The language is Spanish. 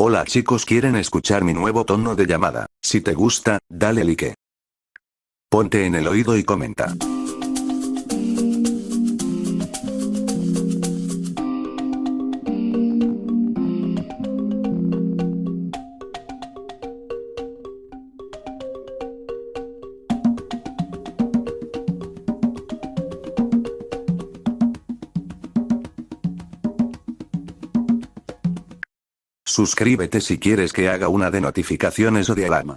Hola chicos, ¿quieren escuchar mi nuevo tono de llamada? Si te gusta, dale like. Ponte en el oído y comenta. Suscríbete si quieres que haga una de notificaciones o de alarma.